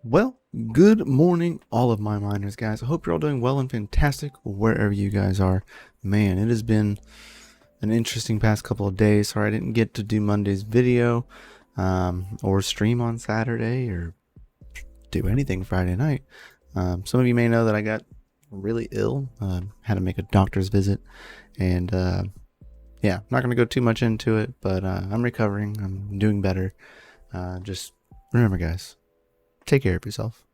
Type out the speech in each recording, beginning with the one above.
Well, good morning, all of my miners, guys. I hope you're all doing well and fantastic wherever you guys are. Man, it has been an interesting past couple of days. Sorry I didn't get to do Monday's video or stream on Saturday or do anything Friday night. Some of you may know that I got really ill, had to make a doctor's visit, and yeah, I'm not going to go too much into it, but I'm recovering. I'm doing better. Just remember, guys, take care of yourself,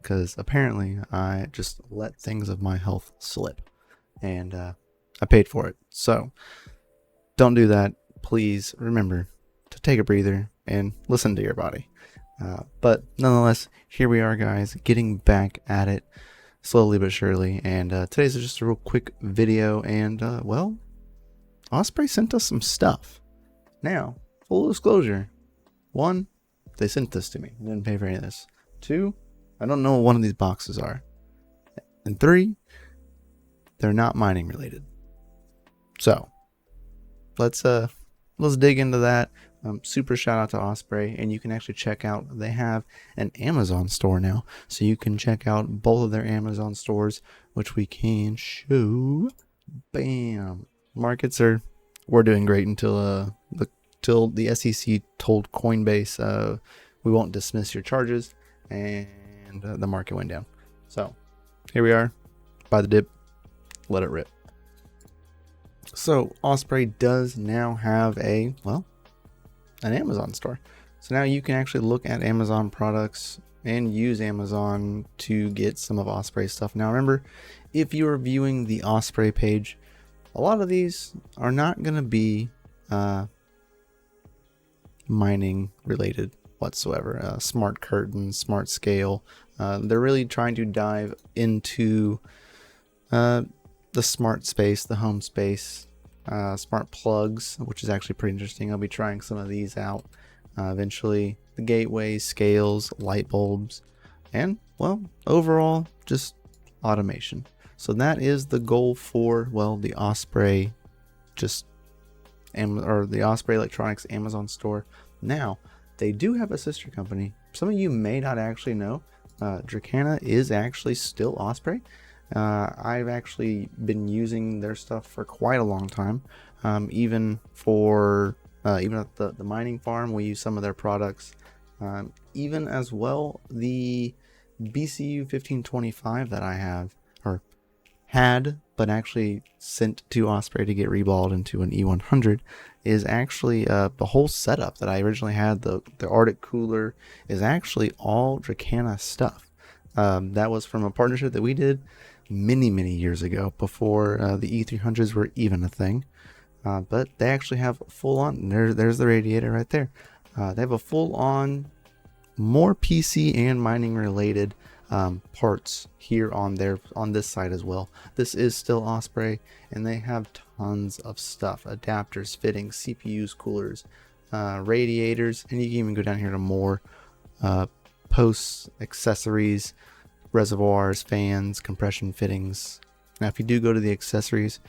because apparently I just let things of my health slip, and I paid for it. So don't do that. Please remember to take a breather and listen to your body. But nonetheless, here we are, guys, getting back at it slowly but surely. And today's just a real quick video. And well, Osprey sent us some stuff. Now, full disclosure: one, they sent this to me. I didn't pay for any of this. Two, I don't know what one of these boxes are. And three, they're not mining related. So let's dig into that. Super shout out to Osprey, and you can actually check out, they have an Amazon store now, so you can check out both of their Amazon stores, which we can show. Bam. We're doing great until the SEC told Coinbase we won't dismiss your charges, and the market went down. So here we are. Buy the dip, let it rip. So Osprey does now have an Amazon store. So now you can actually look at Amazon products and use Amazon to get some of Osprey's stuff. Now remember, if you are viewing the Osprey page, a lot of these are not going to be mining related whatsoever. Smart curtains, smart scale. They're really trying to dive into the smart space, the home space, smart plugs, which is actually pretty interesting. I'll be trying some of these out eventually. The gateways, scales, light bulbs, and well, overall just automation. So that is the goal for the Osprey the Osprey Electronics Amazon store. Now they do have a sister company. Some of you may not actually know, Dracaena is actually still Osprey. I've actually been using their stuff for quite a long time. Even at the mining farm, we use some of their products. Even as well, the BCU 1525 that I had, but actually sent to Osprey to get reballed into an E100, is actually the whole setup that I originally had. The Arctic cooler is actually all Dracaena stuff. That was from a partnership that we did many years ago, before the E300s were even a thing. But they actually have full on, there's the radiator right there. They have a full on, more PC and mining related parts here on this side as well. This is still Osprey, and they have tons of stuff: adapters, fittings, CPUs, coolers, radiators, and you can even go down here to more posts, accessories, reservoirs, fans, compression fittings. Now if you do go to the accessories,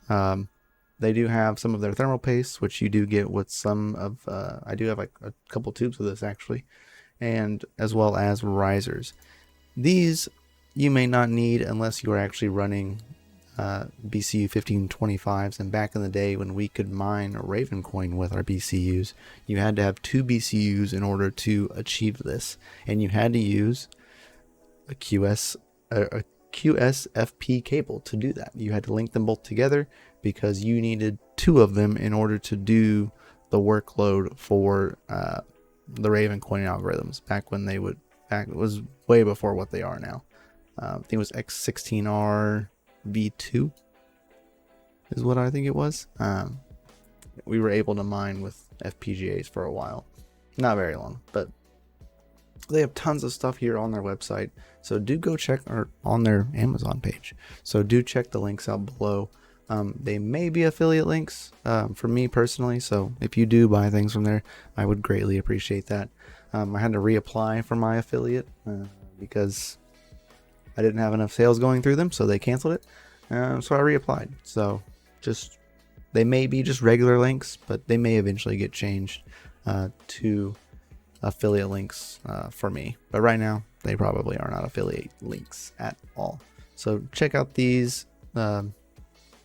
they do have some of their thermal pastes, which you do get with some of I do have like a couple tubes of this actually, and as well as risers. These you may not need unless you are actually running BCU 1525s, and back in the day when we could mine Ravencoin with our BCUs, you had to have 2 BCUs in order to achieve this, and you had to use a QSFP cable to do that. You had to link them both together because you needed 2 of them in order to do the workload for the Ravencoin algorithms back when it was way before what they are now. I think it was X16R V2 is what I think it was. We were able to mine with FPGAs for a while, not very long, but they have tons of stuff here on their website, so do go check, or on their Amazon page, so do check the links out below. They may be affiliate links for me personally, so if you do buy things from there, I would greatly appreciate that. I had to reapply for my affiliate because I didn't have enough sales going through them, so they canceled it. So I reapplied. So they may be just regular links, but they may eventually get changed to affiliate links for me. But right now, they probably are not affiliate links at all. So check out these, all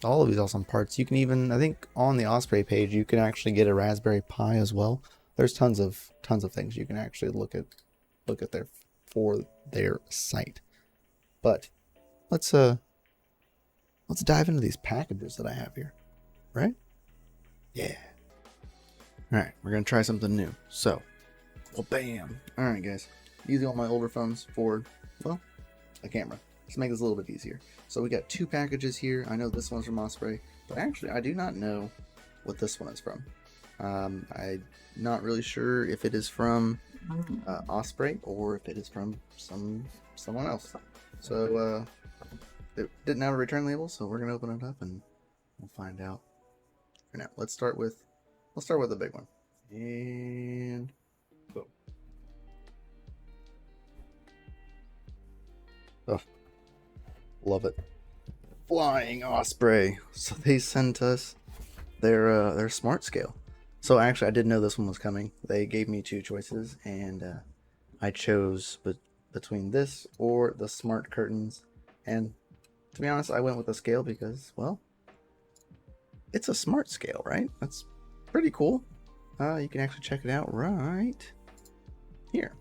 of these awesome parts. You can even, I think on the Osprey page, you can actually get a Raspberry Pi as well. There's tons of things you can actually look at there for their site. But let's dive into these packages that I have here, right? Yeah. All right, we're gonna try something new. So, well, bam. All right, guys. Using all my older phones for, well, a camera. Let's make this a little bit easier. So we got 2 packages here. I know this one's from Osprey, but actually I do not know what this one is from. I'm not really sure if it is from Osprey or if it is from someone else. So it didn't have a return label, so we're gonna open it up and we'll find out. For now, let's start with the big one. And boom. Oh, love it. Flying Osprey. So they sent us their smart scale. So actually, I didn't know this one was coming. They gave me 2 choices, and I chose between this or the smart curtains. And to be honest, I went with the scale because, well, it's a smart scale, right? That's pretty cool. You can actually check it out right here.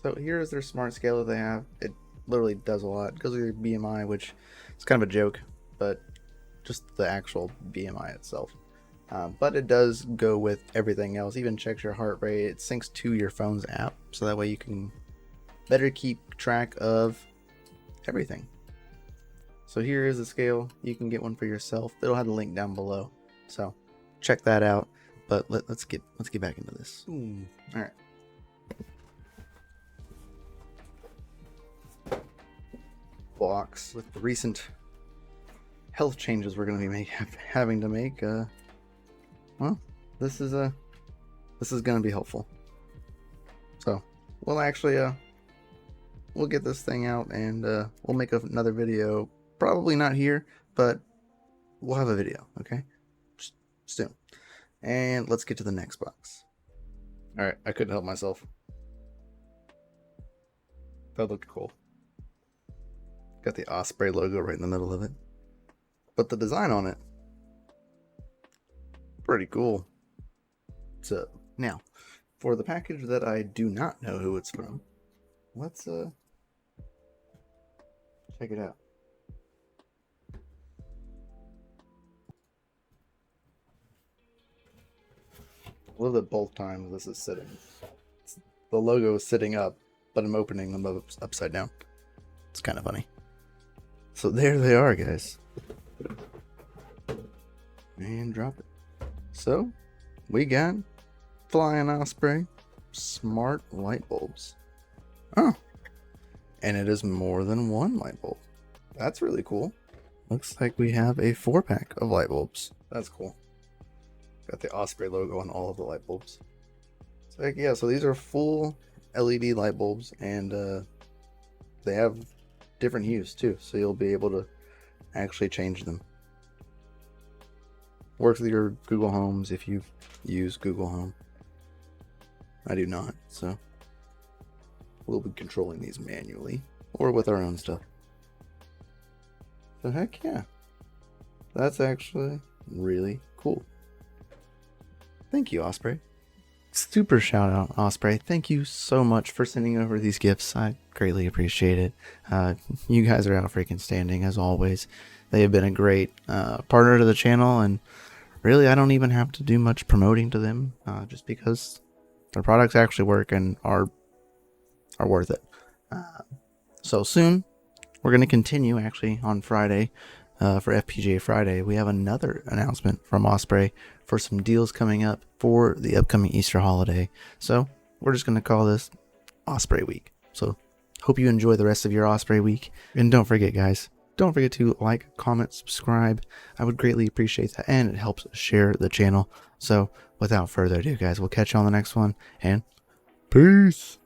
So here's their smart scale that they have. It literally does a lot. It goes with your BMI, which is kind of a joke, but just the actual BMI itself. But it does go with everything else. Even checks your heart rate. It syncs to your phone's app, so that way you can better keep track of everything. So here is the scale. You can get one for yourself. It'll have the link down below. So check that out. But let's get back into this. All right. Box with the recent health changes we're going to be having to make. Well, this is going to be helpful. So we'll actually we'll get this thing out and we'll make another video. Probably not here, but we'll have a video. Okay, just soon. And let's get to the next box. All right, I couldn't help myself. That looked cool. Got the Osprey logo right in the middle of it. But the design on it, pretty cool. So now, for the package that I do not know who it's from, let's check it out. I love that both times this is sitting. The logo is sitting up, but I'm opening them upside down. It's kind of funny. So there they are, guys. And drop it. So we got Flying Osprey smart light bulbs. Oh, and it is more than one light bulb. That's really cool. Looks like we have a 4-pack of light bulbs. That's cool. Got the Osprey logo on all of the light bulbs. So yeah, so these are full LED light bulbs, and they have different hues too, so you'll be able to actually change them. Works with your Google Homes if you use Google Home. I do not, so we'll be controlling these manually or with our own stuff. So heck yeah, that's actually really cool. Thank you, Osprey. Super shout out, Osprey. Thank you so much for sending over these gifts. I greatly appreciate it. You guys are out freaking standing as always. They have been a great partner to the channel, and really I don't even have to do much promoting to them, just because their products actually work and are worth it. So soon we're going to continue actually on Friday. For FPGA Friday, we have another announcement from Osprey for some deals coming up for the upcoming Easter holiday. So we're just going to call this Osprey Week. So hope you enjoy the rest of your Osprey Week. And don't forget, guys, don't forget to like, comment, subscribe. I would greatly appreciate that, and it helps share the channel. So without further ado, guys, we'll catch you on the next one, and peace.